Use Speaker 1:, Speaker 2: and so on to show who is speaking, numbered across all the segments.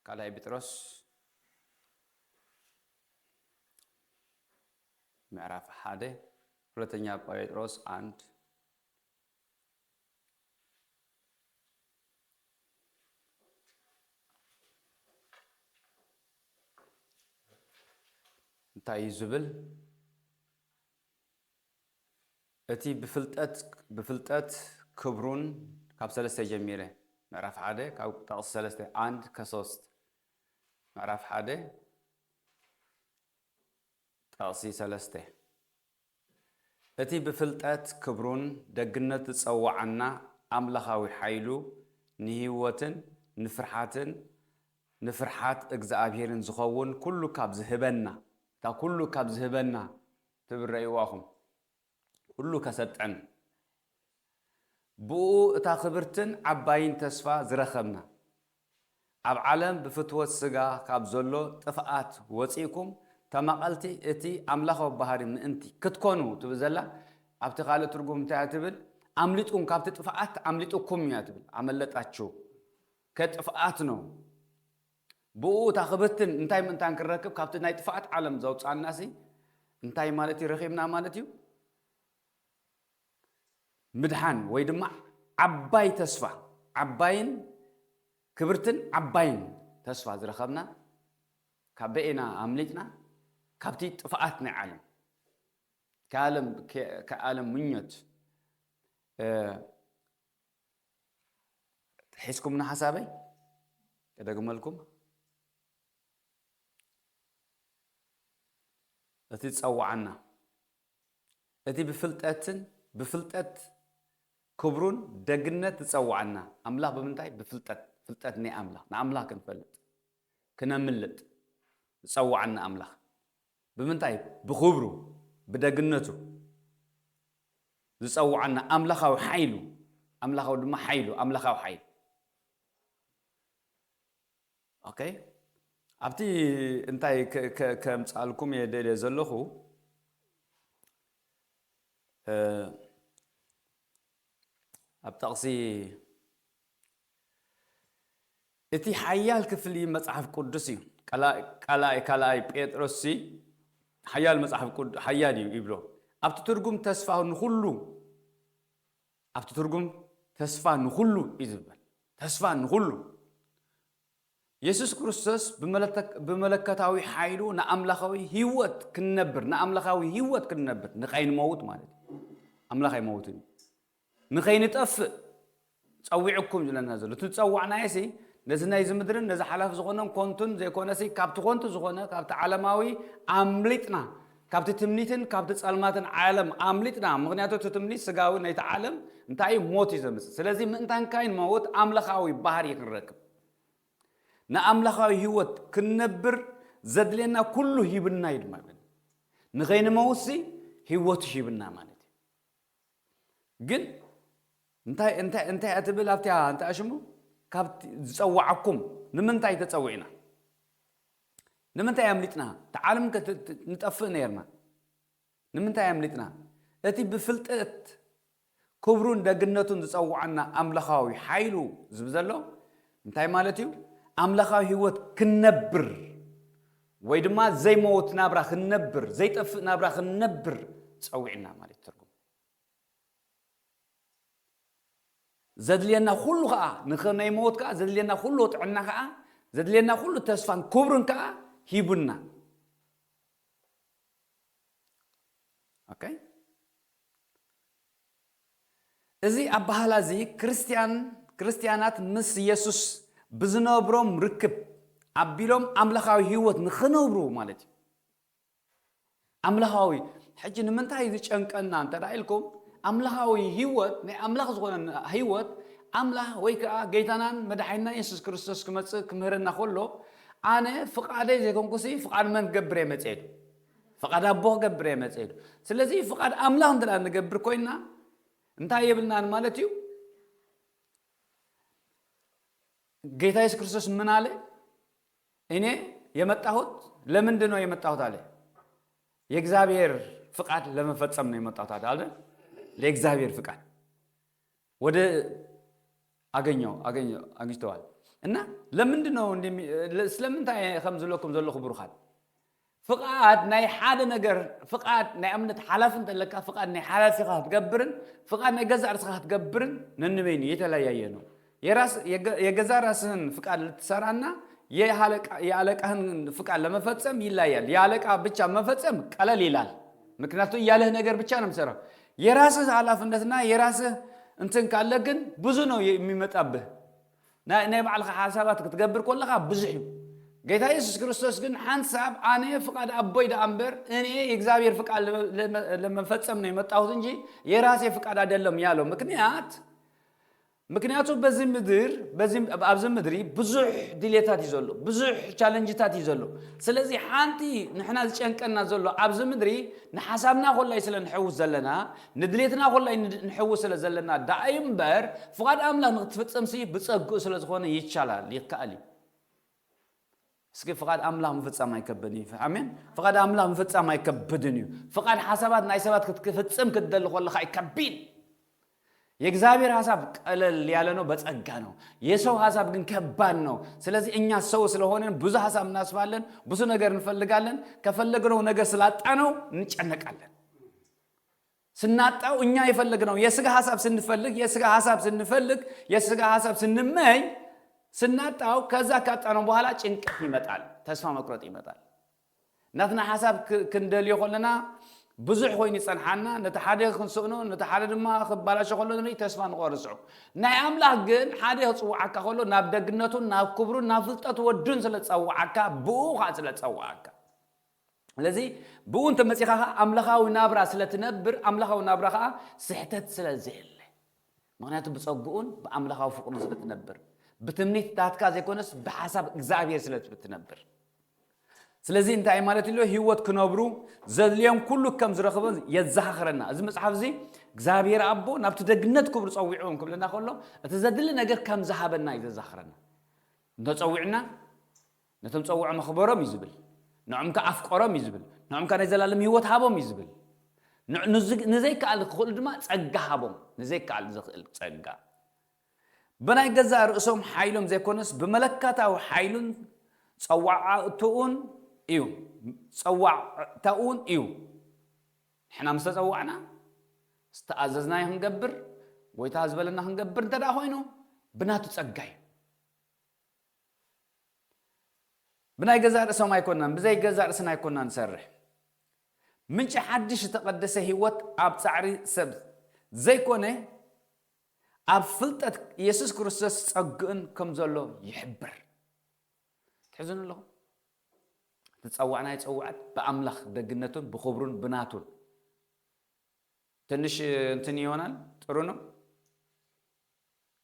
Speaker 1: ካልኣይ ጴጥሮስ ምዕራፍ 1 ሁለተኛ ጴጥሮስ 1 እንታይ ዝብል እቲ ብፍልጠት ክብሩን ካብ 3 ጀሚረ ምዕራፍ 1 ካብ ጥቕስ 3 1 ከ3 ምዕራፍ 1 ጥቕሲ 3 እቲ ብፍልጠት ክብሩን ደግነት ዝጸዋዓና ኣምላኻዊ ሓይሉ ንህይወትን ንፍርሓት እግዚአብሔርን ዝኸውን ኩሉ ካብ ዝህበና تا كله كاب زهبنا تبرئ واخم كله كسطن بو تا خبرتن عباين تسفا زرخمنا اب عالم بفتوت سغا كاب زلو طفات وصيكم تمقلتي اتي املاخو بحاري من انتي كتكونو تبزلا ابت قال ترغم تاعتبل امليطكم كاب طفات امليطكم ياتبل عملطاچو كطفات نو بو تاخبتن انتاي من تانكركب كابت ناي طفات عالم زوصانا سي انتاي مالتي رخيمنا مالتيو مدحان وي دما عباي تسفا عباين كبرتن عباين تسفا زرخبنا كابينا امليتنا كابتي طفاتنا عالم كعالم منيت تحسكم من حسابي ادغم لكم أتي تصوعنا أتي بفلتت كبرون دقنة تصوعنا أملاح بمنتاي بفلتت ني أملاح كنفلت كنا ملت تصوعنا أملاح بمنتاي بخبرو بدقنته تصوعنا أملاح وحيلو أملاح ودم حيلو أملاح وحيل أوكي أبتي أنتي كمسألكم يدري زلخو أبتقصي إتي حيال كفلي مصحف قدسي كلاي بيتروسي حيال مصحف قد حيالي يبلو أبتي ترجم تسفاه نخلو أبتي ترجم تسفاه نخلو إذبل تسفاه نخلو يسوع كريستوس بملكتاوي حيلو نأملاخاوي هيوت كنبر نأملاخاوي هيوت كنبر نخاين موت مالتي أملاخاي موتني نخاين طف تصويعكم جلنا نزل تتصوعنا يسي نزنا يزمدرن نز حلاف زغونن كونتون زي كونسي كابت كونت زغونه كابت عالماوي أمليتنا كابت تمنيتن كابت ጸልማትን عالم أمليتنا مغنياتو تتمليت سغاوي نايت عالم انتاي موت يزمس سلازي من انتان كاين موت أملاخاوي بحر يكنركب نأملاخاوي هيوت كنبر زدلنا كله هيبنا يدمن نغين موسي هيوت هيبنا مالتي جن انت اتبل ابتي انت اشمو كابت تصوعكم نمنتاي تتصوعنا نمنتاي امليتنا تعالم نطفئ نيرنا نمنتاي امليتنا اتي بفلطت كبرون دغنتون تصوعنا املاخاوي حيلو زبزلو انتاي مالتيو أملاخاوي هيوت كنبر ويدما زي موت نابرا خنبر زي طفئ نابرا خنبر تصوعنا مالت ترجم زدلينا كله كا نخنا يموت كا زدلينا كله طعنا كا زدلينا كله تسفان كبرن كا هيبنا اوكي ازي ابهالا زي كريستيانات مس يسوس بزنابروم ركب عبيلهم أملاخاوي هيوت نخنوبرو مالتي أملاخاوي حجي نمنتهي ذي شنكنا أنت رأيلكم أملاخاوي هيوت أملاخ زغنا هيوت أملاخ ويكا جيتانان مدحينا يسوع كريستوس كمهرنا كله أنا فقعد زيكم كسي فقعد من جبري متعيد فقعد أبوه جبري متعيد سلزي فقعد أملاخ ندلا نجبر كوينا انتهي يبلنا مالتيو ጌታ ኢየሱስ ክርስቶስ ምን አለ እኔ የመጣሁት ለምንድን ነው የመጣሁት አለ የእግዚአብሔር ፍቃድ ለመፈጸም ነው የመጣሁት አለ ለእግዚአብሔር ፍቃድ ወደ አገኘዋል እና ለምንድነው ስለምንታይ ከምዝለኩም ዘለኹ ብሩኻት ፍቃድ ናይ ሓደ ነገር ፍቃድ ናይ እምነት ሓላፍ እንተለካ ፍቃድ ናይ ሓላፊኻ ትገብርን ፍቃድ ናይ ገዛ ርስኻ ትገብርን ነንበይኒ የተለያየ ነው የገዛ ራስህን ፍቃድ ልትሰራና የአለቃህን ፍቃድ ለመፈጸም ይለያል የአለቃ ብቻ መፈጸም ቀለል ይላል ምክንያቱም ያለህ ነገር ብቻ ነው የምትሰራው የራስህ ኃላፊነትና የራስህ እንትን ካለ ግን ብዙ ነው የሚመጣብህ ናይ ባዕልኻ ሐሳባት ክትገብር ኮለኻ ብዙሕ እዩ ጌታ ኢየሱስ ክርስቶስ ግን ሐሳብ አኔ ፍቃድ አቦይ ዳምበር እኔ የእግዚአብሔር ፍቃድ ለመፈጸም ነው የመጣሁት እንጂ የራሴ ፍቃድ አይደለም ያለው ምክንያቱ በዚህ አብዝ ምድሪ ብዙሕ ዲሌታት ይዘሉ ብዙሕ ቻሌንጅታት ይዘሉ ስለዚህ ሓንቲ ንሕና ዝጨንቀና ዘሎ አብዝ ምድሪ ንሐሳብና ኮላይ ስለ ንሕውስ ዘለና ንድሌትና ኮላይ ንሕውስ ስለ ዘለና ዳይምበር ፍቃድ አምላክ ንክትፈጸም ሲ ብጸግኡ ስለ ዝኾነ ይቻላል ይካአል እስኪ ፍቃድ አምላክ መፈጸም አይከብድን አሜን ፍቃድ አምላክ መፈጸም አይከብድን ፍቃድ ሐሳባት ናይ ሰባት ክትፈጸም ክትደል ኮለኻ አይከብድ የእግዚአብሔር ሐሳብ ቀለል ያለ ነው በጸጋ ነው የሰው ሐሳብ ግን ከባድ ነው ስለዚህ እኛ ሰው ስለሆነን ብዙ ሐሳብ እናስባለን ብዙ ነገር እንፈልጋለን ከፈለግነው ነገር ስላጣነው እንጨነቃለን ስናጣው እኛ የፈለግነው የሥጋ ሐሳብ ስንመኝ ስናጣው ከዛ ካጣነው በኋላ ጭንቀት ይመጣል ተስፋ መቁረጥ ይመጣል ናትና ሐሳብ ክንደል ይሆንና ብዙሕ ኮይኑ ይጸንሓና ነታ ሓደ ክንስእኖ ነታ ሓደ ድማ ክባላሽ ከሎ ተስፋ ንቆርጽዑ ናይ አምላክ ግን ሓደ ጽዋዓካ ከሎ ናብ ደግነቱን ናብ ክብሩን ናብ ፍልጠቱ ወዱን ስለ ጸዋዓካ ብኡኻ ስለ ጸዋዓካ ስለዚህ ብኡን ተመጺኻ አምላኻዊ ናብራ ስለ ትነብር አምላኻዊ ናብራኻ ስሕተት ስለ ዘየለ ምክንያቱ ብጸጉኡን በአምላኻዊ ፍቅሩ ስለ ትነብር بتمنيت تاتكا زيكونس بحسب እግዚአብሔር ስለ ትነብር ስለዚህ እንታይ ማለት ይሎ ህይወት ክነብሩ ዘልዮም ኩሉ ከም ዝረኽበን የዛኽረና እዚ መጽሐፍ እዚ እግዚአብሔር አቦ ናብቲ ደግነት ክብሩ ጸዊዑን ክብለና ከሎ እቲ ዘድል ነገር ከም ዝሃበና ይዘዛኽረና እንተጸዊዕና ነቶም ጸዊዑ መኽበሮም ይዝብል ንዑም ከአፍቆሮም ይዝብል ንዑም ከናይ ዘላለም ህይወት ሃቦም ይዝብል ንዘይ ከአል ክኽእል ድማ ጸጋ ሃቦም ንዘይ ከአል ዝኽእል ጸጋ በናይ ገዛ ርእሶም ኃይሎም ዘይኮነስ በመለካታው ኃይሉን ጸዋዕቱን እዩ ጸዋዕታውን እዩ احنا مستጸዋዕና استأذዝና ይንገብር ወይታ ዝበለና ክንገብር እንተዳ ሆይኑ ብናቱ ጸጋይ በናይ ገዛ ርእሶም አይኮናን በዘይ ገዛ ርእስና አይኮናን ሰርሕ ምንጭ ሓድሽ ተቀደሰ ህይወት አብ ጻዕሪ ሰብ ዘይኮነ ኣብ ፍልጠት ኢየሱስ ክርስቶስ ጸግእን ከም ዘሎ ይሕብር ትሕዝኑ ኣለኹም ተጸዋዕና ይጸዋዕት በአምላኽ ደግነቱን በኽብሩን ብናቱን ትንሽ እንትን ይሆናል ጥሩ ነው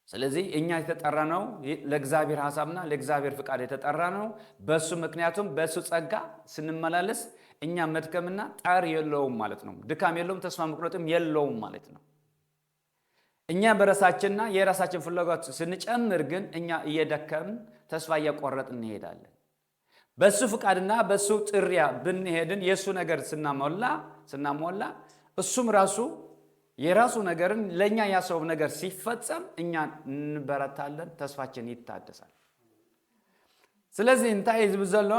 Speaker 1: ስለዚህ እኛ የተጠራነው ለእግዚአብሔር ሐሳብና ለእግዚአብሔር ፍቃድ የተጠራነው በሱ ምክንያቱም በሱ ጸጋ ስንመላለስ እኛ መድከምና ጣር የለውም ማለት ነው ድካም የለውም ተስፋ መቁረጥም የለውም ማለት ነው እኛ በራሳችንና የራሳችን ፍላጎት ስንጨምር ግን እኛ እየደከምን ተስፋ እየቆረጥን እንሄዳለን በሱ ፍቃድና በሱ ጥሪያ ብንሄድን የሱ ነገር ስናሞላ እሱም ራሱ የራሱ ነገርን ለኛ ያሰው ነገር ሲፈጸም እኛ እንበረታለን ተስፋችን ይታደሳል ስለዚህ እንታይ ዝብዘሎ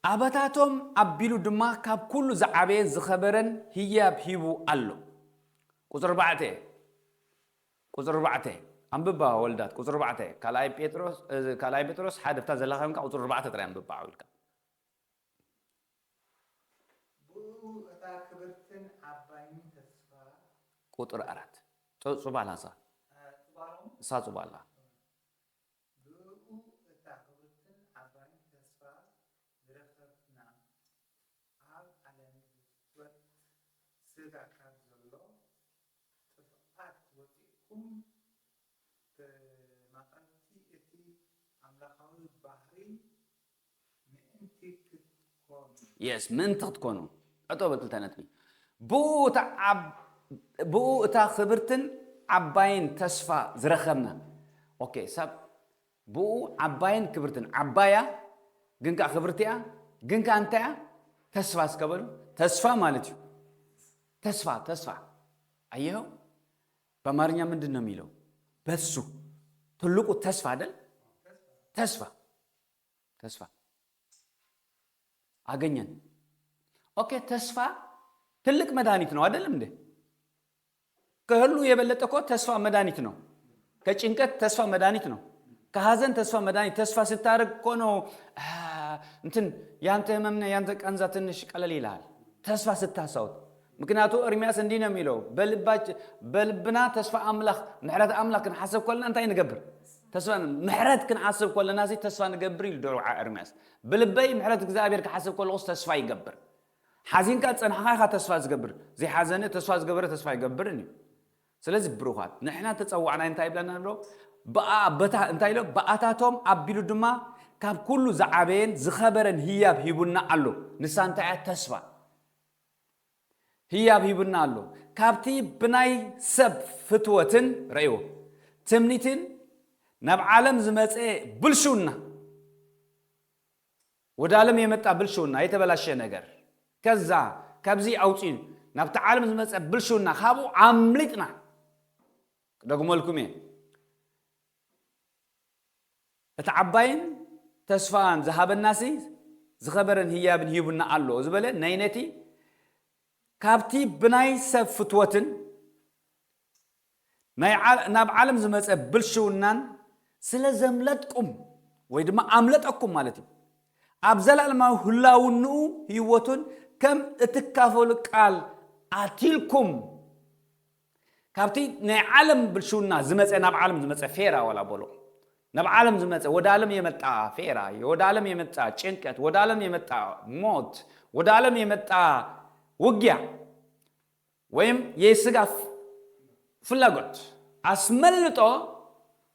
Speaker 1: አባታቶም አቢሉ ድማ ካብ ኩሉ ዘዓበየ ዝኸበረን ህያብ ሂቡ አሎ ቁጥር 4 አንብባ ወልዳት ቁጥር 4 ካላይ ጴጥሮስ ሓደፍታ ዘላኸምካ ቁጥር 4 ጥራይ አንብባ አውልካ
Speaker 2: ብኡታ ክብርትን ዓባይን ተስፋ
Speaker 1: ቁጥር 4 ጽባላሳ ሳጽባላ yes من تكونوا عطوا بتلتانتني بو تا خبرتن عباين تسفى زرخمنا اوكي سب بو عباين كبرتن عبايا جنكا خبرتيا جنكا انتيا تسفى سكبل تسفى مالتي تسفى ايوه በአማርኛ ምንድን ነው የሚለው? በሱ ትልቁ ተስፋ አይደል? ተስፋ አገኘን። ኦኬ ተስፋ ትልቅ መድኃኒት ነው አይደለም እንዴ? ከሁሉ የበለጠ እኮ ተስፋ መድኃኒት ነው። ከጭንቀት ተስፋ መድኃኒት ነው። ከሐዘን ተስፋ መድኃኒት። ተስፋ ስታደርግ እኮ ነው እንትን ያንተ ህመምና ያንተ ቀንዛ ትንሽ ቀለል ይላል ተስፋ ስታሳውት። ምክንያቱ ኤርምያስ እንዲህ ነው የሚለው በልብና ተስፋ አምላክ ምሕረት አምላክ ክንሓስብ ኮለና እንታይ ንገብር? ተስፋ ምሕረት ክንሓስብ ኮለና ተስፋ ንገብር ኢሉ ደርዓ ኤርምያስ። በልበይ ምሕረት እግዚአብሔር ክሓስብ ኮለኹስ ተስፋ ይገብር። ሓዚንካ ፀንሓኻ ተስፋ ዝገብር ዘይሓዘነ ተስፋ ዝገበረ ተስፋ ይገብርን እዩ። ስለዚህ ብሩኻት ንሕና ተፀዋዕና እንታይ ይብለና ኣሎ? እንታይ ኢሎ በኣታቶም ኣቢሉ ድማ ካብ ኩሉ ዝዓበየን ዝኸበረን ህያብ ሂቡና ኣሎ። ንሳ እንታይ እያ? ተስፋ ህያብ ሂቡና ኣሎ። ካብቲ ብናይ ሰብ ፍትወትን ረእይዎ ትምኒትን ናብ ዓለም ዝመፀ ብልሹና ወደ ዓለም የመጣ ብልሹና የተበላሸ ነገር ከዛ ካብዚ ኣውፂኡ ናብቲ ዓለም ዝመፀ ብልሹና ካብኡ ኣምሊጥና ደግሞልኩም እየ እቲ ዓባይን ተስፋን ዝሃበናሲ ዝኸበረን ህያብን ሂቡና ኣሎ ዝበለ ናይ ነቲ ካብቲ ብናይ ሰብ ፍትወትን ናብ ዓለም ዝመፀ ብልሹናን ስለ ዘምለጥኩም ወይ ድማ ኣምለጠኩም ማለት እዩ ኣብ ዘላለማዊ ህላውንኡ ህይወቱን ከም እትካፈሉ ቃል ኣቲልኩም ካብቲ ናይ ዓለም ብልሹና ዝመፀ ናብ ዓለም ዝመፀ ፌራ ወላ በሎ ናብ ዓለም ዝመፀ ወደ ዓለም የመጣ ፌራ ወደ ዓለም የመጣ ጭንቀት ወደ ዓለም የመጣ ሞት ወደ ዓለም የመጣ ውጊያ ወይም የስጋ ፍላጎት አስመልጦ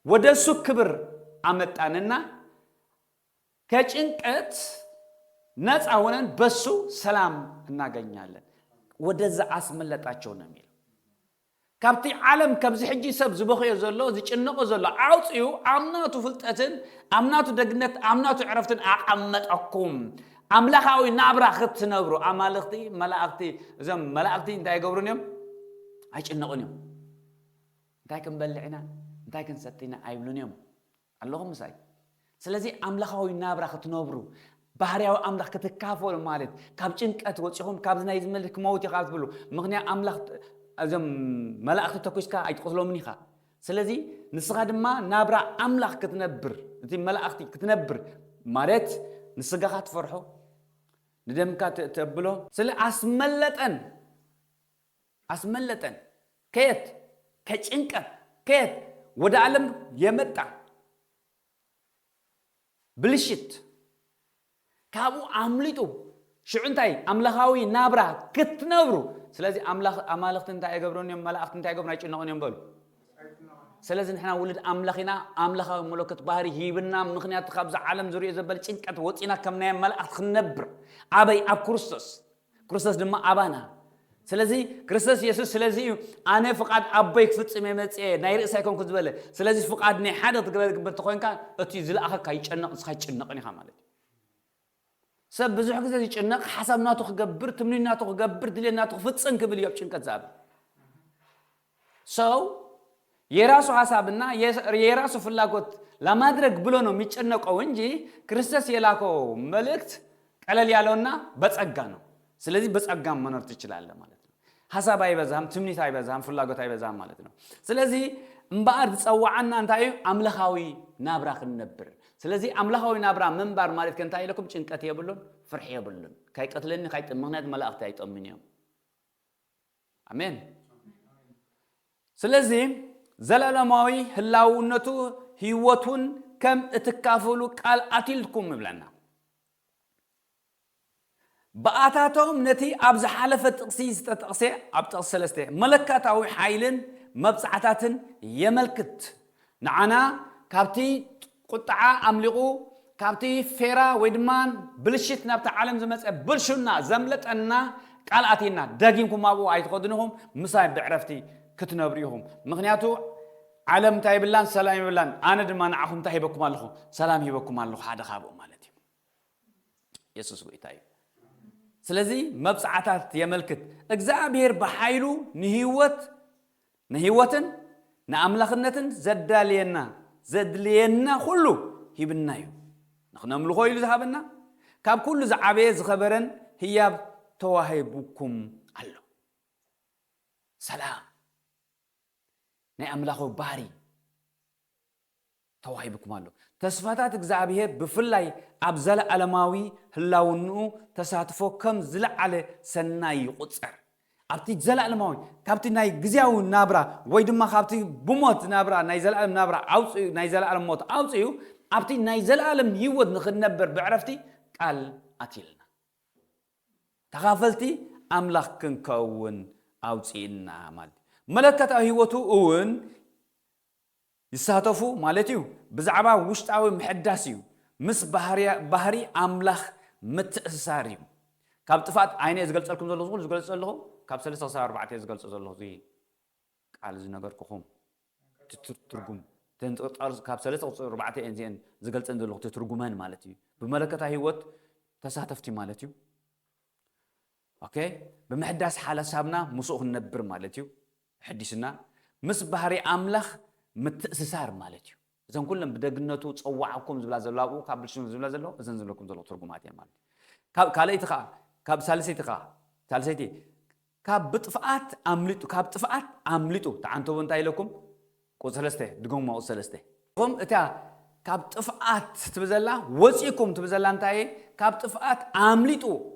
Speaker 1: ወደሱ ክብር አመጣንና ከጭንቀት ነፃ ሆነን በሱ ሰላም እናገኛለን። ወደዛ አስመለጣቸው ነው የሚለው። ካብቲ ዓለም ካብዚ ሕጂ ሰብ ዝበኸዮ ዘሎ ዝጭነቆ ዘሎ አውጽዩ አምናቱ ፍልጠትን አምናቱ ደግነት አምናቱ ዕረፍትን አቀመጠኩም አምላካዊ ናብራ ክትነብሩ አማልክቲ መላእክቲ እዞም መላእክቲ እንታይ ይገብሩን እዮም? አይጭነቁን እዮም። እንታይ ክንበልዕና እንታይ ክንሰቲና አይብሉን እዮም ኣለኹም ምሳይ። ስለዚህ አምላካዊ ናብራ ክትነብሩ ባህርያዊ አምላክ ክትካፈሉ ማለት ካብ ጭንቀት ወፂኹም ካብ ዝናይ ዝመልክ ሞት ኢኻ ትብሉ ምክንያት አምላክ እዞም መላእክቲ ተኩስካ አይትቆስሎምን ኢኻ። ስለዚህ ንስኻ ድማ ናብራ አምላክ ክትነብር እቲ መላእክቲ ክትነብር ማለት ንስጋኻ ትፈርሖ ንደምካ ተብሎ ስለ አስመለጠን ከየት ከጭንቀት ከየት ወደ ዓለም የመጣ ብልሽት ካብኡ አምሊጡ ሽዑንታይ አምላካዊ ናብራ ክትነብሩ። ስለዚህ አማልክት እንታይ ይገብሩን እዮም? መላእክት እንታይ ይገብሩን? አይጭነቁን እዮም በሉ። ስለዚህ ንሕና ውልድ አምላኺና አምላካዊ መለኮት ባህሪ ሂብና ምክንያቱ ካብዚ ዓለም ዙርዮ ዘበል ጭንቀት ወፂና ከም ናይ መላእክት ክንነብር ኣበይ ኣብ ክርስቶስ ድማ ኣባና። ስለዚህ ክርስቶስ ኢየሱስ ስለዚህ ኣነ ፍቃድ ኣበይ ክፍጽም የመጽ ናይ ርእሳ ይኮንኩ ዝበለ ስለዚህ ፍቃድ ናይ ሓደ ትግበር ተኮንካ እቲ ዝለኣኸካ ይጨነቕ ንስኻ ይጭነቕን ኢኻ ማለት ሰብ ብዙሕ ግዜ ይጭነቕ ሓሳብናቱ ክገብር ትምኒናቱ ክገብር ድሌናቱ ክፍጽም ክብል እዩ ኣብ ጭንቀት ዝኣብ ሰው የራሱ ሐሳብና የራሱ ፍላጎት ለማድረግ ብሎ ነው የሚጨነቀው እንጂ ክርስቶስ የላከው መልእክት ቀለል ያለውና በጸጋ ነው። ስለዚህ በጸጋ መኖር ትችላለህ ማለት ነው። ሐሳብ አይበዛም፣ ትምኒት አይበዛም፣ ፍላጎት አይበዛም ማለት ነው። ስለዚህ እምባር ጸዋዓና እንታይ አምላካዊ ናብራ ክንነብር። ስለዚህ አምላካዊ ናብራ መንባር ማለት ከንታይ ለኩም ጭንቀት የብሉን ፍርሕ የብሉን ካይቀትለኒ ካይጥም ምክንያት መላእክት አይጠምኝ ነው። አሜን። ስለዚህ ዘላለማዊ ህላውነቱ ህይወቱን ከም እትካፈሉ ቃል አቲልኩም ይብለና። በአታቶም ነቲ ኣብ ዝሓለፈ ጥቅሲ ዝተጠቅሰ ኣብ ጥቅሲ 3 መለካታዊ ሓይልን መብጻዕታትን የመልክት ንዓና ካብቲ ቁጣዓ አምሊቁ ካብቲ ፌራ ወይ ድማ ብልሽት ናብቲ ዓለም ዝመፀ ብልሹና ዘምለጠና ቃል አቲና ዳጊንኩም ኣብኡ ኣይትኸድንኹም ምሳይ ብዕረፍቲ ክትነብሩ ኢኹም። ምክንያቱ ዓለም እንታይ ይብላን ሰላም ይብላን ኣነ ድማ ንዓኹም እንታይ ሂበኩም ኣለኹ ሰላም ሂበኩም ኣለኹ ሓደ ካብኡ ማለት እዩ። ኢየሱስ ጌታ እዩ። ስለዚህ መብጻዕታት የመልክት እግዚአብሔር በኃይሉ ንህይወት نهيوتن نأملاخنتن زدلينا كله هيبنايو نحن نملكه إلى ذهبنا كاب كل زعبيز خبرن هي توهيبكم الله سلام نأملاخو باري توهيبكم الله تسفاتات زعبيه بفلاي أبزل ألماوي هلاونو تساتفو كم زلع على سناي قصر أبتي زلع ألماوي كابتي ناي جزياو نابرا ويدما كابتي بموت نابرا ناي زلع ألم نابرا أوس ناي زلع ألم موت أوسيو أبتي ناي زلع ألم يود نخد نبر بعرفتي قال أتيلنا تغافلتي أملاخ كنكون أوسينا مال ملكة هيوتو أون يساتفو مالتيو بزعبا وشتاوي محداسيو مس بحري أملاخ متأساريو كاب طفات عيني إزغلت لكم زلو زغل إزغلت لكم كاب 3-4 إزغلت زلو زي قال زي نغر كخوم تترجم تنطرز كاب 3-4 إنزين زغلت زلو تترجمان مالتيو بملكة هيوت تساتفتي مالتيو أوكي بمحداس حالة سابنا مسوق النبر مالتيو حديثنا مس بحري أملاخ متأسسار مالتيو إذا كلهم بدقنتو تصوعكم زبلا زلاقو كابل شنو زبلا زلو إذا زلكم زلو ترجماتي مالتي كاب كاليتخا كاب سالسيتخا سالسيتي كاب بطفات عملتو تعنتو بنتاي لكم قو سلسته دقوم ما سلسته قوم إتا كاب طفات تبزلا وصيكم تبزلا انتاي كاب طفات عملتو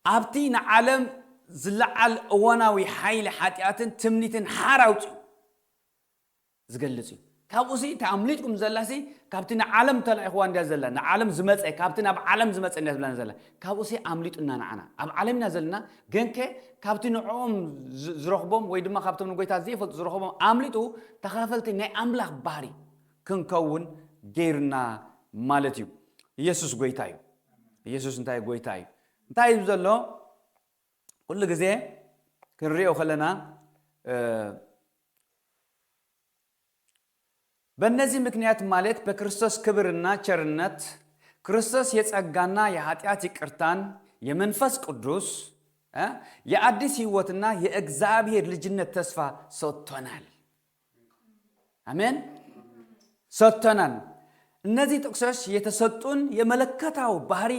Speaker 1: أبتين عالم زلعل أوناوي حيل حاتياتن تمنيتن حاراوتو زقلسي كابوسي تعمليتكم زلاسي كابتن عالم تلا إخوان ده زلنا عالم زمت كابتن أب عالم زمت الناس بلنا زلنا كابوسي عمليت إننا أنا أب عالمنا زلنا جنك كابتن عم زرخبهم ويدما كابتن نقول تزيف زرخبهم عمليتو تخافلت إن أملاخ باري كن كون غيرنا مالتيو يسوع قويتايو يسوع نتاي قويتايو نتاي زلوا كل جزء كنريو خلنا በእነዚህ ምክንያት ማለት በክርስቶስ ክብርና ቸርነት ክርስቶስ የጸጋና የኃጢአት ይቅርታን የመንፈስ ቅዱስ የአዲስ ሕይወትና የእግዚአብሔር ልጅነት ተስፋ ሰጥቶናል። አሜን ሰጥቶናል። እነዚህ ጥቅሶች የተሰጡን የመለከታው ባህሪ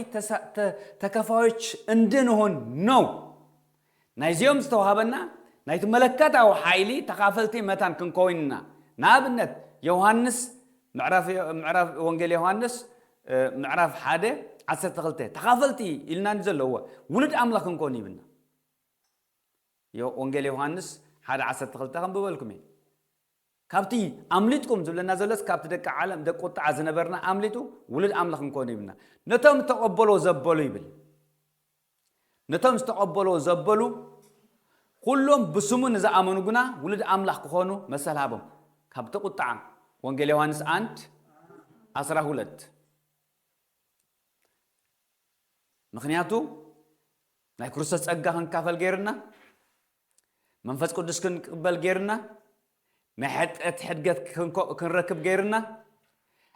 Speaker 1: ተከፋዮች እንድንሆን ነው። ናይዚዮም ዝተዋሃበና ናይት መለከታው ኃይሊ ተካፈልቲ መታን ክንኮይንና ናብነት يوحنس معرف وانجيل يوحنس معرف حادة 12 تخافلتي إلنا نزل هو ولد أملاك نكوني بنا وانجيل يوحنس حادة 12 هم بقولكم كابتي أمليتكم زبلنا نزلس كابتي دك عالم دك قطع زنبرنا أمليتو ولد أملاك نكوني بنا نتهم تقبلوا زبلوا يبل نتهم تقبلوا زبلوا كلهم بسمون إذا آمنوا بنا ولد أملاك كونو مثل هابم كابت قطعا وانجيل يوحنس 1:12 مخنياتو ناي كروسس ጸጋ ክንካፈል ገይርና መንፈስ ቅዱስ ክንቅበል ገይርና መሕጠት ሕድገት ክንረክብ ገይርና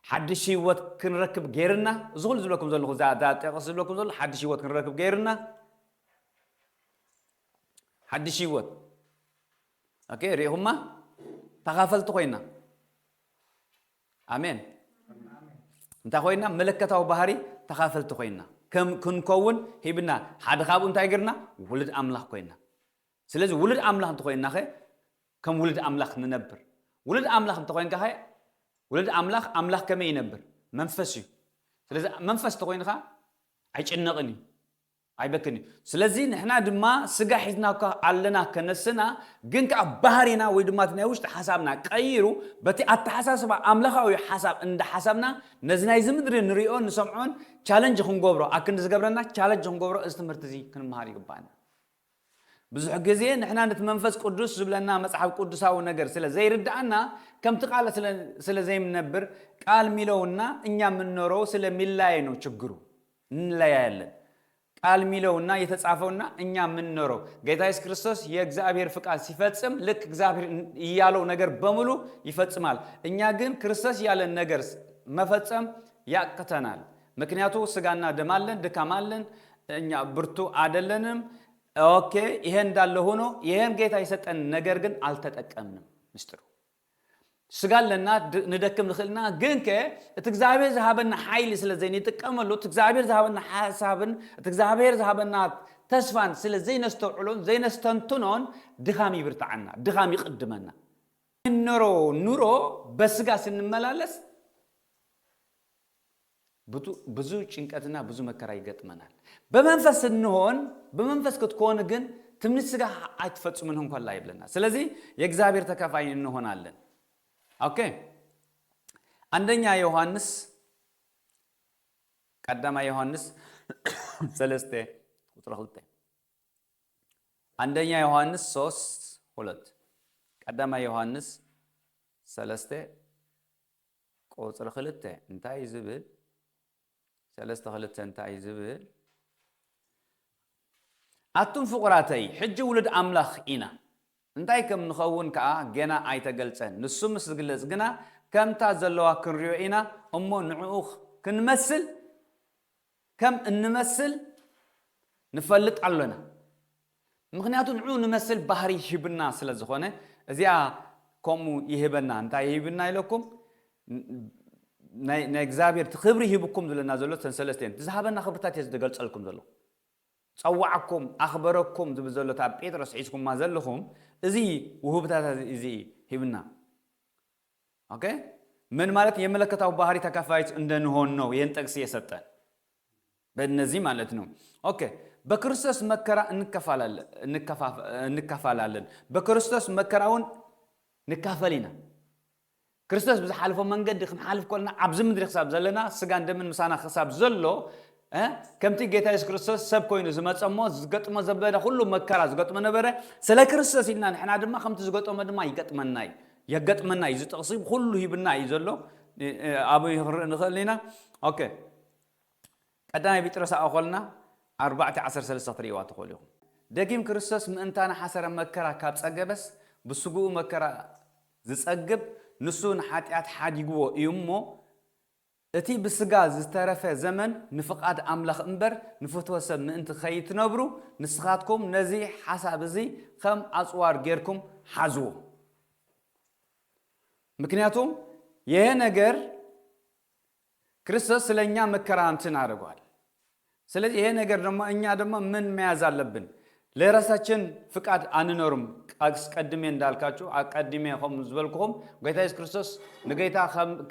Speaker 1: ሓድሽ ህይወት ክንረክብ ገይርና ዝኹል ዝብለኩም ዘለኹ ዛዳ ጠቕስ ዝብለኩም ዘሎ ሓድሽ ህይወት ክንረክብ ገይርና ሓድሽ ህይወት ኦኬ ሪሁማ تغافلت خوينا آمين انت خوينا ملكته بحري تغافلت خوينا كم كون هيبنا حد خابون تايغرنا ولد أملاخ خوينا سلازي ولد أملاخ انت خوينا خي كم ولد أملاخ ننبر ولد أملاخ انت خوينا خي ولد أملاخ كم ينبر منفسي سلازي منفس تخوينا خا عيجنقني አይበክኒ ስለዚ ንሕና ድማ ስጋ ሒዝና አለና ከነስና ግን ባህሪና ወይ ድማ ትናይ ውሽጥ ሐሳብና ቀይሩ በቲ አተሐሳስባ አምላኻዊ ሐሳብ እንደ ሐሳብና ነዝናይ ዝምድር ንሪኦ ንሰምዖን ቻሌንጅ ክንገብሮ አክን ዝገብረና ቻሌንጅ ክንገብሮ እዚ ትምህርቲ እዚ ክንመሃር ይግባና ብዙሕ ግዜ ንሕና ነት መንፈስ ቅዱስ ዝብለና መጽሐፍ ቅዱሳዊ ነገር ስለ ዘይርዳእና ከምቲ ቃል ስለ ዘይምነብር ቃል ሚለውና እኛ ምንኖረው ስለሚላይ ነው ችግሩ እንለያያለን ቃል ሚለውና የተጻፈውና እኛ ምንኖረው ጌታ ኢየሱስ ክርስቶስ የእግዚአብሔር ፍቃድ ሲፈጽም ልክ እግዚአብሔር ይያለው ነገር በሙሉ ይፈጽማል እኛ ግን ክርስቶስ ያለን ነገር መፈጸም ያቅተናል ምክንያቱ ስጋና ደም አለን ድካም አለን እኛ ብርቱ አይደለንም ኦኬ ይሄን እንዳለ ሆኖ ይሄን ጌታ የሰጠን ነገር ግን አልተጠቀምንም ምስጢሩ ስጋለና ንደክም ንخلና ግን ከእግዚአብሔር ዝሃበና ኃይል ስለዚህ ንጥቀመሉ እግዚአብሔር ዝሃበና ሐሳብን እግዚአብሔር ዝሃበና ተስፋን ስለዚህ ነስተውዕሎን ዘይነስተንቱኖን ድኻም ይብርታዓና ድኻም ይቅድመና ኑሮ በስጋ ስንመላለስ ብዙ ጭንቀትና ብዙ መከራ ይገጥመናል በመንፈስ እንሆን በመንፈስ ክትኮን ግን ትምንት ስጋ አይተፈጽምን እንኳን ላይ ብለና ስለዚህ የእግዚአብሔር ተካፋይ እንሆናለን ኦኬ አንደኛ ዮሐንስ ቀዳማ ዮሐንስ 3 ቁጥር 2 አንደኛ ዮሐንስ 3:2 ቀዳማ ዮሐንስ 3 ቁጥር 2 እንታይ ዝብል 3:2 እንታይ ዝብል አቱም ፍቁራተይ ሕጂ ውልድ አምላኽ ኢና እንታይ ከም ንኸውን ከዓ ገና አይተገልጸን ንሱ ምስ ዝግለጽ ግና ከምታ ዘለዋ ክንሪዮ ኢና እሞ ንዕኡ ክንመስል ከም እንመስል ንፈልጥ ኣለና ምክንያቱ ንዕኡ ንመስል ባህሪ ይህብና ስለ ዝኾነ እዚኣ ከምኡ ይህበና እንታይ ይህብና ኢለኩም ናይ እግዚአብሔር ትኽብሪ ይህብኩም ዘለና ዘሎ ተንሰለስተን ዝሃበና ክብርታት ዝገልጸልኩም ዘሎ ጸዋዕኩም አኽበረኩም ዝብዘሎታ ጴጥሮስ ሒዝኩም ማዘለኹም እዚ ውህብታት እዚ ይህብና ኦኬ ምን ማለት የመለከታው ባህሪ ተካፋይት እንደንሆን ነው ይሄን ጠቅስ የሰጠን በእነዚህ ማለት ነው ኦኬ በክርስቶስ መከራ እንከፋላለን በክርስቶስ መከራውን ንካፈሊና ክርስቶስ ብዝሓልፎ መንገዲ ክንሓልፍ ኮልና ኣብዝ ምድሪ ክሳብ ዘለና ስጋ እንደምን ምሳና ክሳብ ዘሎ ከምቲ ጌታ ኢየሱስ ክርስቶስ ሰብ ኮይኑ ዝመጸሞ ዝገጥሞ ዘበለ ሁሉ መከራ ዝገጥሞ ነበረ ስለ ክርስቶስ ኢልና ንሕና ድማ ከምቲ ዝገጥሞ ድማ ይገጥመና እዩ ዝጥቕሲ ሁሉ ይብና እዩ ዘሎ ኣብ ንኽእልና ኦኬ ቀዳማይ ጴጥሮስ ኣቆልና 4:13 ትሪእዋ ትኽእሉ ኢኹም ደጊም ክርስቶስ ምእንታና ሓሰረ መከራ ካብ ጸገበስ ብስጉኡ መከራ ዝጸግብ ንሱ ንኃጢአት ሓዲግዎ እዩ እሞ እቲ ብስጋ ዝተረፈ ዘመን ንፍቃድ አምላኽ እምበር ንፍትወ ሰብ ምእንቲ ኸይትነብሩ ንስኻትኩም ነዚ ሓሳብ እዚ ከም ኣጽዋር ጌርኩም ሓዝዎ ምክንያቱም ይሄ ነገር ክርስቶስ ስለኛ መከራ እንትን አድርጓል ስለዚህ ይሄ ነገር ደግሞ እኛ ደግሞ ምን መያዝ አለብን ለራሳችን ፍቃድ አንኖርም አስቀድሜ እንዳልካችሁ አቀድሜ ሆም ዝበልኩም ጌታ ኢየሱስ ክርስቶስ ንጌታ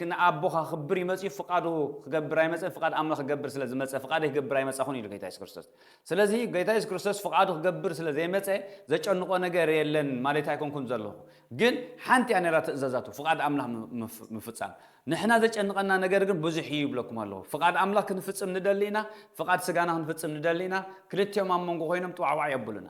Speaker 1: ከአቦኻ ክብር ይመጽ ፍቃዱ ክገብር አይመጽ ፍቃድ አምላኽ ክገብር ስለዚህ መጽ ፍቃድ ይገብር አይመጽኹን ይሉ ጌታ ኢየሱስ ክርስቶስ ስለዚህ ጌታ ኢየሱስ ክርስቶስ ፍቃዱ ክገብር ስለዚህ ይመጽ ዘጨንቆ ነገር የለን ማለት አይኮንኩም ዘለኹ ግን ሓንቲ ያነራ ትእዛዛቱ ፍቃድ አምላኽ ምፍጻም ንሕና ዘጨንቀና ነገር ግን ብዙሕ ይብለኩም አለሁ ፍቃድ አምላኽ ክንፍጽም ንደሊና ፍቃድ ስጋና ክንፍጽም ንደሊና ክልቲኦም ኣብ መንጎ ኮይኖም ጥዋዕዋዕ የብሉና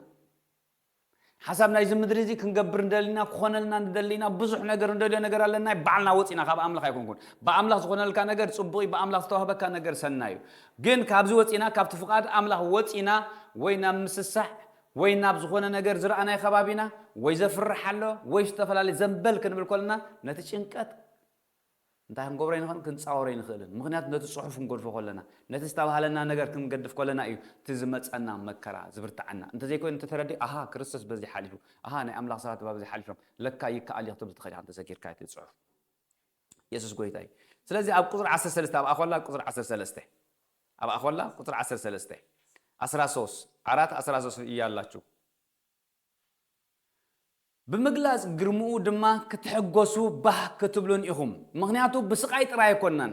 Speaker 1: حسب نايز مدريزي كنقبر ندلنا كخونلنا ندلنا بزح نجر ندلنا نجر لنا بعلنا وطينا خاب أملاخ يكون بأملاخ زخون لك نجر صبي بأملاخ توهبك كان نجر سنايو جن كابز وطينا كاب تفقاد أملاخ وطينا وين مسسح وين نبزخون نجر زرعنا خبابنا ويزفر حلو ويشتفل على زنبل كنبل كلنا نتشنكت انت هم قبرين خان كنت صاورين خلنا مغنيات نت الصحف نقول فخلنا نتستوى لنا نجار كنقدف كلنا أيو تزمت أنا مكرا زبرت عنا أنت زي كون أنت تردي أها كريستوس بزي حالفهم أها أنا أملاك صلاة بزي حالفهم لك يك علي يخطب تخلي عن تذكير كايت الصحف يسوع قوي تاي سلازي أب قطر 10 سلسته أب أخولا قطر 10 سلسته أب أخولا قطر 10 سلسته 10 عرات 10 يلا شو بمجلس جرمو دما كتحجسو به كتبلون إخم مغنياتو بسقاي تراي كونن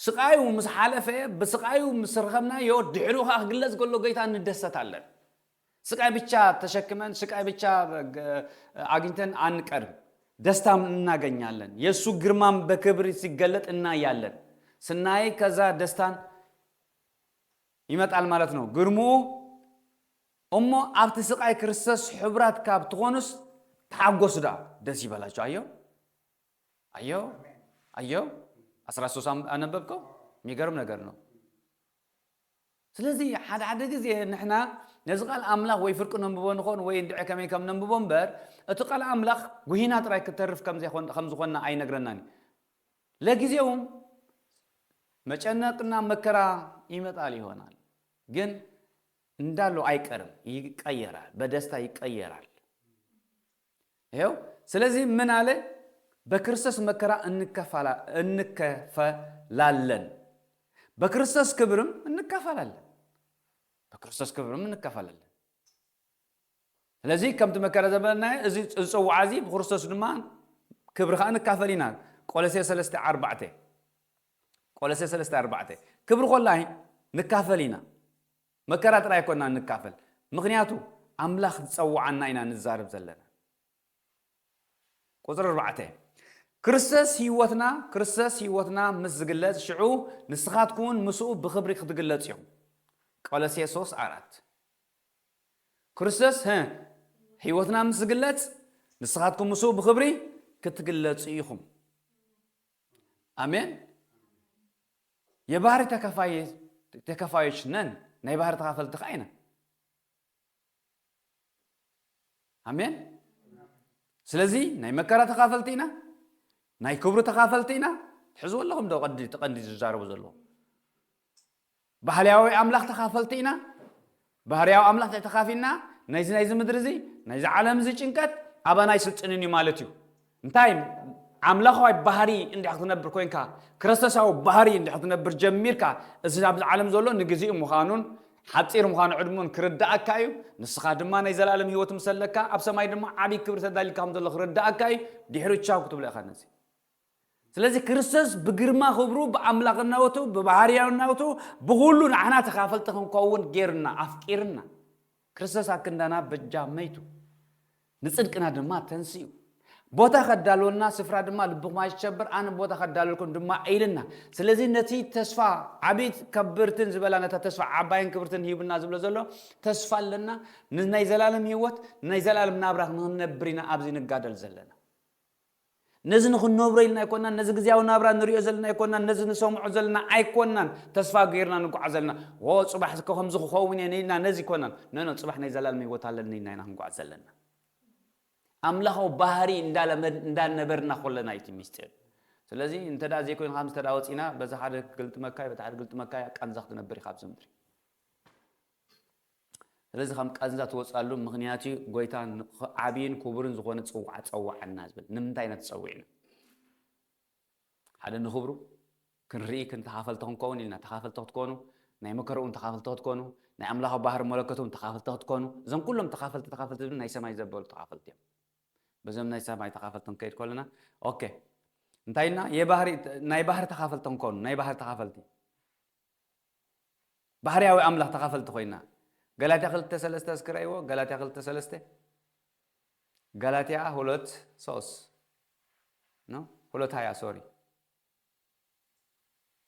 Speaker 1: سقاي ومسحالفه بسقاي ومسرخمنا يو دحروها غلز قولو جيتا ندستالن سقاي بيتشا تشكمن سقاي بيتشا አግኝተን አንቀርም ደስታም እናገኛለን የሱ ግርማም በክብር ሲገለጥ እናያለን ስናይ ከዛ ደስታን ይመጣል ማለት ነው ግርሙ أمو أبت سقاي كريستوس حبرات كاب تغونس تعجوس دا دسي بلاش أيو أسرع سوسام أنا ببكو ميجرم نجرنو سلزي حد جزء نحنا نزقال أملاخ ويفرقنا نبون خون ويندعي كم نبون بر أتقال أملاخ وهنا ترى كترف كم زي خمس خوننا أي نجرناني لجزيهم ما كنا مكرا يمت عليه هنا جن እንዳለው አይቀርም ይቀየራል በደስታ ይቀየራል ይሄው ስለዚህ ምን አለ በክርስቶስ መከራ እንከፈላለን በክርስቶስ ክብርም እንከፈላለን ስለዚህ ከምት መከራ ዘመንና እዚ ጽዋዓዚ በክርስቶስ ድማ ክብርኻ እንካፈሊና ቆሎሴስ 3:4 ክብር ኮላይ ንካፈሊና መከራ ጥራይ ኮና ንካፈል ምክንያቱ አምላኽ ጽዋዓና ኢና ንዛረብ ዘለና ቁጥር 4 ክርስቶስ ህይወትና ምስ ዝግለጽ ሽዑ ንስኻትኩን ምስኡ ብኽብሪ ክትግለጽ እዮም ቆሎሴስ 3:4 ክርስቶስ ህይወትና ምስ ዝግለጽ ንስኻትኩም ምስኡ ብኽብሪ ክትግለጹ ኢኹም አሜን የባህር ተከፋዮች ነን ናይ ባህር ተካፈልቲ ኻይና አሜን ስለዚህ ናይ መከራ ተካፈልቲና ናይ ክብሩ ተካፈልቲና ሕዝው ኣለኹም ዶ ተቀንዲ ዝዛረቡ ዘለኹም ባህልያዊ አምላኽ ተካፈልቲና ባህርያዊ አምላኽ ተካፊና ናይዚ ምድር እዚ ናይዚ ዓለም እዚ ጭንቀት አባናይ ስልጥንን ማለት እዩ እንታይ አምላኻዊ ባህሪ እንዲህ ክትነብር ኮይንካ ክርስቶሳዊ ባህሪ እንዲህ ክትነብር ጀሚርካ እዚ ኣብ ዓለም ዘሎ ንግዚኡ ምዃኑን ሓፂር ምዃኑ ዕድሙን ክርዳእካ እዩ ንስኻ ድማ ናይ ዘላለም ህይወት ምሰለካ ኣብ ሰማይ ድማ ዓቢ ክብሪ ተዳሊልካ ከም ዘሎ ክርዳእካ እዩ ድሕሪ ቻው ክትብለ ኢኻ ነዚ ስለዚህ ክርስቶስ ብግርማ ክብሩ ብኣምላኽነቱ ብባህርያውነቱ ብሁሉ ንዓና ተካፈልቲ ክንከውን ጌርና ኣፍቂርና ክርስቶስ ኣክንዳና በጃመይቱ ንጽድቅና ድማ ተንስዩ ቦታ ከዳሉና ስፍራ ድማ ልብኹም አይሸበር አን ቦታ ከዳሉልኩም ድማ አይልና ስለዚህ ነቲ ተስፋ አቤት ከብርትን ዝበላና ተስፋ አባይን ክብርትን ይብና ዝብለ ዘሎ ተስፋ አለና ናይ ዘላለም ህይወት ናይ ዘላለም ናብራኽ ንነብሪና ኣብዚ ንጋደል ዘለና ነዚ ንኽነብሮ ኢልና ይኮና ነዚ ግዝያዊ ናብራ ንሪኦ ዘለና ይኮና ነዚ ንሰምዖ ዘለና አይኮናን ተስፋ ገይርና ንጓዕ ዘለና ጽባሕ ከምዚ ክኸውን የኔና ነዚ ይኮናን ነኖ ጽባሕ ናይ ዘላለም ህይወት አለና ኢና ንጓዕ ዘለና አምላኻው ባህሪ እንዳነበርና ኮለናይቲ ሚስጥር ስለዚህ እንተዳ ዘይኮን ኻም ተዳ ወፂና በዛ ሓደ ግልጥ መካይ በታ ሓደ ግልጥ መካይ ቃንዛ ክትነብር ይኻብ ዘምድሪ ስለዚህ ኻም ቃንዛ ትወጻሉ ምክንያቱ ጎይታ ዓቢን ክቡርን ዝኾነ ጽዋዕና ዝብል ንምንታይ ነትጸውዕና ሓደ ንኽብሩ ክንርኢ ክንተኻፈልቲ ክንከውን ኢልና ተኻፈልቲ ክትኮኑ ናይ መከረኡን ተኻፈልቲ ክትኮኑ ናይ አምላኻው ባህሪ መለከቱን ተኻፈልቲ ክትኮኑ እዞም ኩሎም ተኻፈልቲ ናይ ሰማይ ዘበሉ ተኻፈልቲ እዮም በዘም ናይ ሰማይ ተካፈልተን ከይድ ኮለና ኦኬ እንታይና ናይ ባህር ተካፈልተን ኮኑ ናይ ባህር ተካፈልቲ ባህርያዊ አምላኽ ተካፈልቲ ኮይና ገላትያ 2:3 እስክራይዎ ገላትያ 2:3 ገላትያ 2:3 ነው 2:20 ሶሪ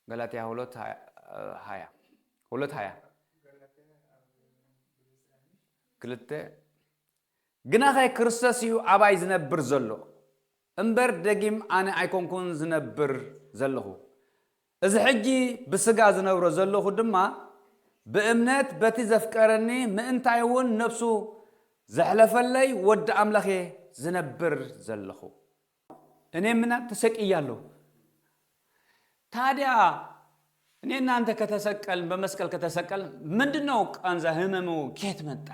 Speaker 1: ገላትያ 2:20 ክልተ ግና ኸይ ክርስቶስ እዩ አባይ ዝነብር ዘሎ እምበር ደጊም አነ አይኮንኩን ዝነብር ዘለኹ እዚ ሕጂ ብስጋ ዝነብሮ ዘለኹ ድማ ብእምነት በቲ ዘፍቀረኒ ምእንታይ እውን ነፍሱ ዘሕለፈለይ ወዲ አምላኽ ዝነብር ዘለኹ እኔ ምና ተሰቅያለሁ ታዲያ እኔ እናንተ ከተሰቀል በመስቀል ከተሰቀል ምንድነው ቃንዛ ህመሙ ከየት መጣ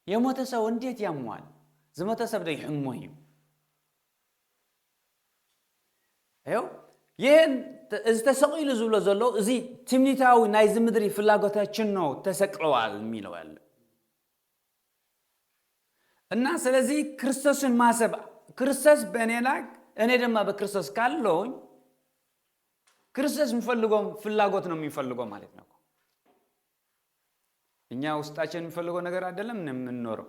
Speaker 1: የሞተ ሰው እንዴት ያሟል ዝሞተ ሰው ደይ ሕሞይ አዮ ይሄን ተሰቅይሉ ዝብሎ ዘሎ እዚ ትምኒታዊ ናይ ዝምድሪ ፍላጎታችን ነው ተሰቅለዋል የሚለው ያለ እና ስለዚህ ክርስቶስን ማሰብ ክርስቶስ በእኔ ላይ እኔ ደግሞ በክርስቶስ ካለውኝ ክርስቶስ የሚፈልገው ፍላጎት ነው የሚፈልገው ማለት ነው እኛ ውስጣችን የሚፈልገው ነገር አይደለም እንኖረው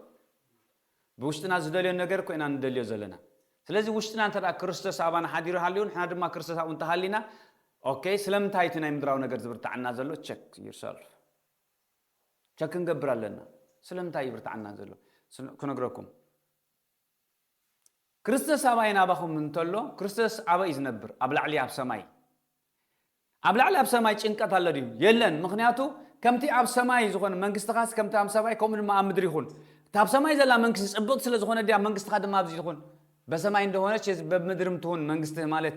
Speaker 1: በውስጥና ዝደልየው ነገር ኮይና እንደልየው ዘለና ስለዚህ ውስጥና ተዳ ክርስቶስ አባና ሐዲሩ ሃሊውን ሐና ድማ ክርስቶስ አውን ተሃሊና ኦኬ ስለምታይቱ ናይ ምድራው ነገር ዝብርታዕና ዘሎ ቼክ yourself ቼክ እንገብራለና ስለምታይ ይብርታዕና ዘሎ ክነግረኩም ክርስቶስ አባይና ባኹም እንተሎ ክርስቶስ አባይ ዝነብር አብላዕሊ አብ ሰማይ አብላዕሊ አብ ሰማይ ጭንቀት አለ ዲዩ የለን ምክንያቱ ከምቲ አብ ሰማይ ዝኾነ መንግስትኻስ ከምቲ አብ ሰማይ ከም ድማ አብ ምድሪ ይኹን ታብ ሰማይ ዘላ መንግስት ጽብቅ ስለ ዝኾነ ዲያ መንግስትኻ ድማ ኣብዚ ይኹን በሰማይ እንደሆነች በምድርም ትሁን መንግስት ማለት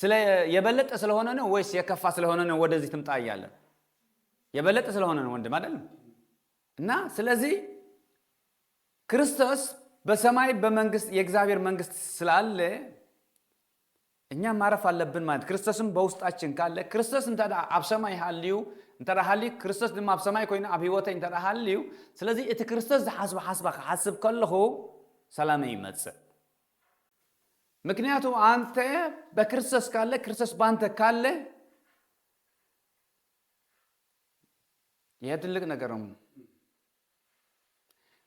Speaker 1: ስለ የበለጠ ስለሆነ ነው ወይስ የከፋ ስለሆነ ነው ወደዚህ ትምጣ ይያለን يبلت سلوهن وندم አይደል እና ስለዚህ ክርስቶስ በሰማይ በመንግስት የእግዚአብሔር መንግስት ስላለ እኛ ማረፍ አለብን ማለት ክርስቶስም በውስጣችን ካለ ክርስቶስ እንተዳ አብ ሰማይ ሃልዩ እንተዳ ሃሊ ክርስቶስ ድማ አብ ሰማይ ኮይና አብ ህይወት እንተዳ ሃልዩ ስለዚህ እቲ ክርስቶስ ሐስባ ሐስብ ከለሁ ሰላም ይመጽእ ምክንያቱም አንተ በክርስቶስ ካለ ክርስቶስ ባንተ ካለ ይሄ ትልቅ ነገር ነው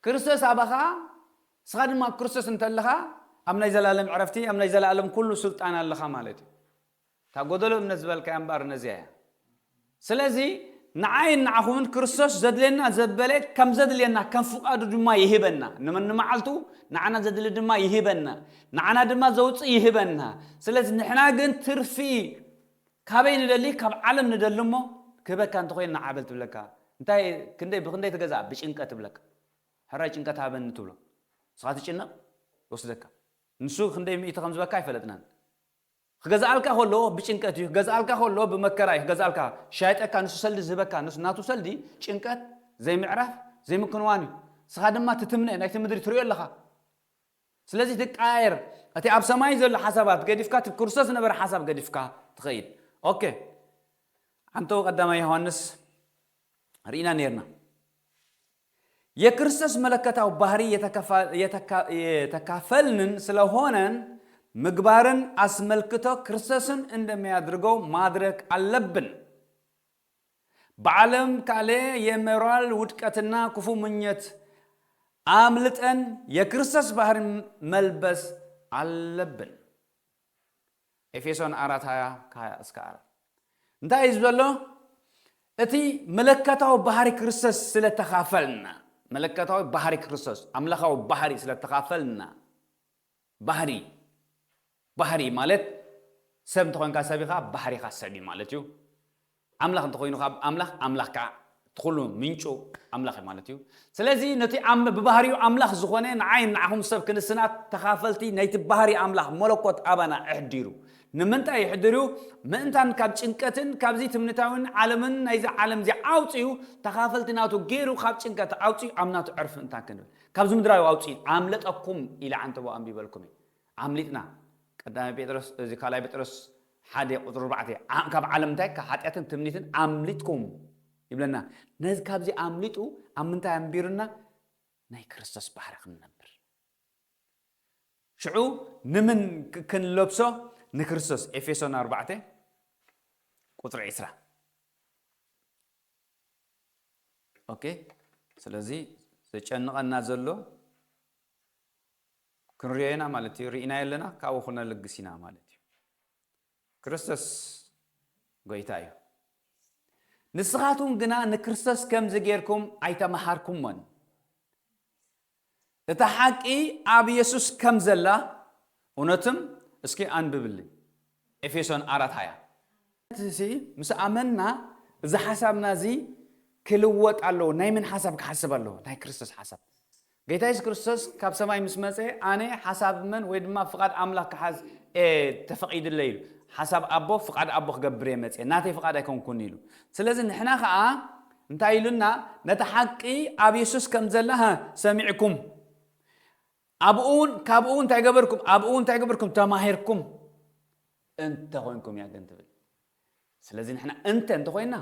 Speaker 1: ክርስቶስ አባኻ ስኻድማ ክርስቶስ እንተለኻ አምናይ ዘላለም ዕረፍቲ አምናይ ዘላለም ኩሉ ስልጣን አለኻ ማለት ታጎደሎ እምነት ዝበልካ ያምባር ነዚያ ስለዚህ ንዓይን ንዓኹምን ክርስቶስ ዘድለና ዘበለ ከም ዘድለና ከም ፍቃዱ ድማ ይህበና ንመን ማዓልቱ ንዓና ዘድል ድማ ይህበና ንዓና ድማ ዘውጽ ይህበና ስለዚህ ንሕና ግን ትርፊ ካበይ ንደሊ ካብ ዓለም ንደልሞ ክበካ እንተ ኮይና ዓበል ትብለካ እንታይ ክንደይ ብክንደይ ተገዛ ብጭንቀት ትብለካ ሕራይ ጭንቀት ሃበን ትብሎ ስኻት ጭንቅ ወስደካ ንሱ ክንደይ ምእቲ ከም ዝበካ ይፈለጥናን خجزالك هولو بچنكت خجزالك هولو بمكراي خجزالك شايتك نسو سلد زبكا نسو ناتو سلدي چنكت زي معرف زي مكنواني سخادما تتمنى نايت مدري تريو لها سلازي تقاير اتي اب سماي زل حسابات قديفكا تكرسس نبر حساب قديفكا تخيل اوكي انتو قدام يوحنس رينا نيرنا يا كرسس ملكتاو بحري يتكافلن ስለሆነን ምግባርን አስመልክቶ ክርስቶስን እንደሚያድርገው ማድረግ አለብን በዓለም ካለ የሞራል ውድቀትና ክፉ ምኞት አምልጠን የክርስቶስ ባህሪ መልበስ አለብን ኤፌሶን 4:20-4 እንታይ ይዝበሎ እቲ መለከታው ባህሪ ክርስቶስ ስለተካፈልና መለከታው ባህሪ ክርስቶስ አምላካው ባህሪ ስለተካፈልና ባህሪ ማለት ሰብ ተኾንካ ሰቢኻ ባህሪኻ ሰቢ ማለት እዩ አምላኽ እንተኾይኑ አምላኽካ ትኹሉ ምንጩ አምላኽ ማለት እዩ ስለዚህ ነቲ በባህሪው አምላኽ ዝኾነ ንዓይን ንዓኹም ሰብ ክንስናት ተኻፈልቲ ናይቲ ባህሪ አምላኽ መለኮት አባና እሕዲሩ ንምንታይ ይሕድሩ ምእንታን ካብ ጭንቀትን ካብዚ ትምንታውን ዓለምን ናይዚ ዓለም ዚ አውጽዩ ተኻፈልቲ ናቱ ገይሩ ካብ ጭንቀት አውጽዩ አምናቱ ዕርፍ እንታን ክንብል ካብዚ ምድራዊ አውጽዩ አምለጠኩም ኢላ አንተቦ አንቢበልኩም አምሊጥና ቀዳም ጴጥሮስ እዚ ካላይ ጴጥሮስ 1:4 ካብ ዓለም እንታይ ከኃጢአትን ትምኒትን አምሊጥኩም ይብለና ነዚ ካብዚ አምሊጡ አምንታይ አንቢርና ናይ ክርስቶስ ባህሪ ክንነብር ሽዑ ንምን ክንለብሶ ንክርስቶስ ኤፌሶን 4:20 ኦኬ ስለዚህ ዘጨንቀና ዘሎ ክንሪአና ማለት እዩ ሪኢና የለና ካብኡ ክነልግሲና ማለት እዩ ክርስቶስ ጎይታ እዩ ንስኻቱም ግና ንክርስቶስ ከም ዝጌርኩም ኣይተመሃርኩምን እታ ሓቂ ኣብ ኢየሱስ ከም ዘላ እውነትም እስኪ አንብብልኝ ኤፌሶን 4:20 እዚ ምስ አመንና እዚ ሐሳብና እዚ ክልወጥ አለው ናይ ምን ሐሳብ ክሐስብ አለው ናይ ክርስቶስ ሐሳብ ጌታ ኢየሱስ ክርስቶስ ካብ ሰማይ ምስ መጽ አነ ሐሳብ ምን ወይ ድማ ፍቃድ አምላክ ከሐዝ ተፈቂድለይ ሐሳብ አቦ ፍቃድ አቦ ክገብር የመጽ ናተይ ፍቃድ አይኮንኩን ኢሉ ስለዚህ ንሕና ከዓ እንታይ ኢሉና ነታ ሓቂ ኣብ ኢየሱስ ከም ዘላ ሰሚዕኩም አብኡን ካብኡን ታይገበርኩም አብኡን ታይገበርኩም ተማሂርኩም እንተ ኮይንኩም ያገንትብል ስለዚህ ንሕና እንተ ኮይና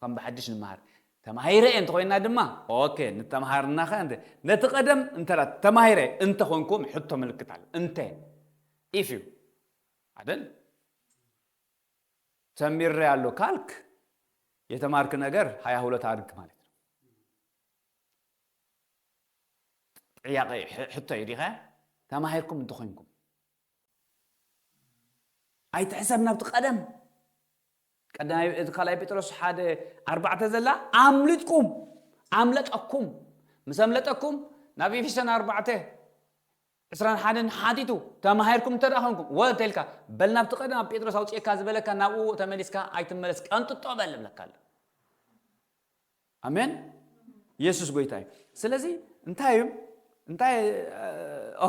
Speaker 1: ከም በሐድሽ ንማሃር ተማሂረ እንተ ኮይና ድማ ኦኬ ንተማሃርና ኸንደ ነተቀደም እንተ ተማሂረ እንተ ኮይንኩም ሕቶ ምልክት አለ እንተ if you አይደል ተምር ያለው ካልክ የተማርክ ነገር 22 አድርግ ማለት ነው ጥያቄ ሕቶ ይዲኻ ተማሂርኩም እንተ ኮይንኩም አይተሕሰብና ብትቀደም ቀዳማይ ካላይ ጴጥሮስ 1:4 ዘላ አምለጠኩም ምሰምለጠኩም ናብ ኤፌሶን 4:21 ሓቲቱ ተማሂርኩም ተዳኸንኩም ወተልካ በልና ብትቀደም ጴጥሮስ አውጪካ ዝበለካ ናብኡ ተመሊስካ አይትመለስ ቀንጥጦ በልብለካ አሜን ኢየሱስ ጎይታ ስለዚህ እንታይ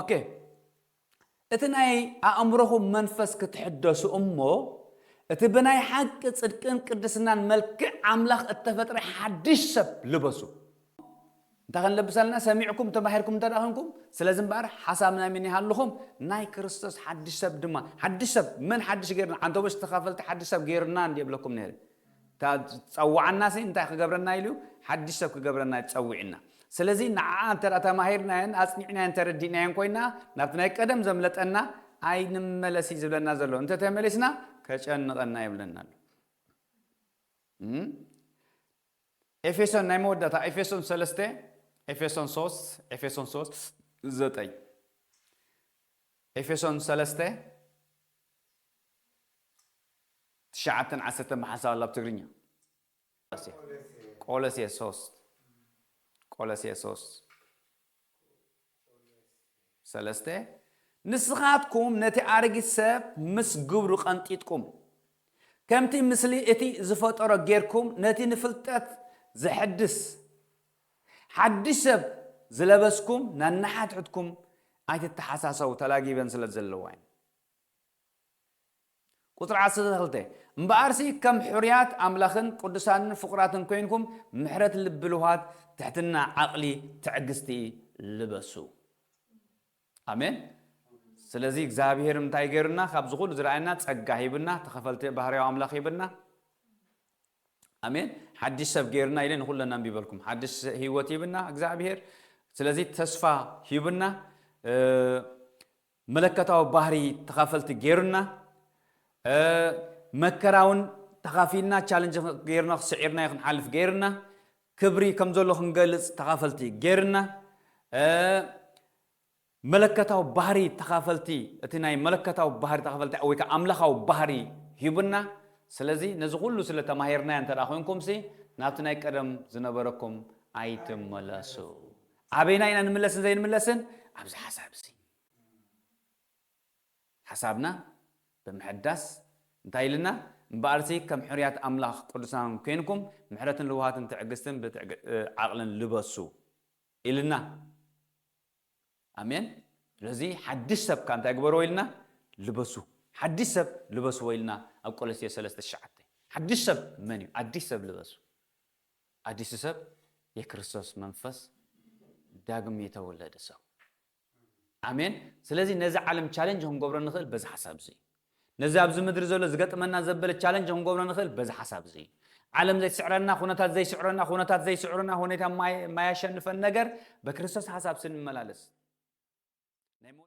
Speaker 1: ኦኬ እትናይ አእምሮኹም መንፈስ ክትሕደሱ እሞ اتبناي حق صدقن قدسنا ملكع املاخ التفطر حدش سب لبسو انت لبسالنا سميعكم تماهركم تراهنكم سلازم بار حسابنا من يحلهم ناي كريستوس حدش سب دما حدش سب من حدش غيرنا انتو باش تخافلت حدش سب غيرنا اندي بلكم نهر تصوعنا سي انت كغبرنا يلو حدش سب كغبرنا تصوعنا سلازي نعا انت تماهرنا ان اصنعنا انت ردينا ان كوينا نابنا قدم زملطنا اي نملسي زبلنا زلو انت تملسنا كጨነቀና ይብለናል ኤፌሶን ናይሞዳታ ኤፌሶን 3 ኤፌሶን 3 ኤፌሶን 3 9 ኤፌሶን 3 تشعتن عسته محاسا الله بتغرينيا ቆሎሴስ 3 نسخاتكم نتي أرجع سب مس جبر قنطيتكم كمتي مثلي أتي زفطر غيركم نتي نفلتات زحدث حدث سب زلبسكم ننحت عدكم أيت التحساسة وتلاقي بنسل الزلوين قطر عسل هلته مبارسي كم حريات أملاخن قدسان فقراتن كوينكم محرة اللبلوهات تحتنا عقلي تعجستي لبسو آمين سلازي እግዚአብሔር ምታይገርና ካብዝኹሉ ዝራእና ጸጋ ሂብና ተኸፈልተ ባህሪያው አምላኽ ሂብና አሜን ሐዲስ ሰብ ገርና ይለን ሁሉና ቢበልኩም ሐዲስ ህይወት ሂብና እግዚአብሔር ስለዚህ ተስፋ ሂብና መለከታው ባህሪ ተኸፈልተ ገርና መከራውን ተኻፊና ቻሌንጅ ገርና ስዒርና ይኹን ሓልፍ ገርና ክብሪ ከምዘሎ ክንገልጽ ተኻፈልቲ ገርና ملكتاو بحري تخافلتي اتناي ملكتاو بحري تخافلتي او كا املاخاو بحري هيبنا سلازي نزغلو سلتا ماهرنا انت راخونكم سي ناتناي قدم زنبركم ايتم ملاسو ابينا ان نملسن زين ملسن ابز حساب سي حسابنا بمحدث انتايلنا مبارسي كم حريات املاخ قدسان كينكم محرتن لوهاتن تعقستن عقلن لبسو إلنا آمين لذي حدث سب كان تكبروا إلنا لبسوا حدث سب لبسوا إلنا أو كل شيء سلست الشعب حدث سب مني حدث سب لبسوا حدث سب يكرسوس منفس داعم يتولد سو آمين سلذي نزع عالم challenge هم قبرنا نخل بز حساب زي نزع بز مدرسة لزقت منا زبل challenge هم قبرنا نخل بز حساب زي عالم زي سعرنا خونات زي سعرنا خونات زي سعرنا هونيتها ما يشنف النجر بكرسوس حساب سن ملالس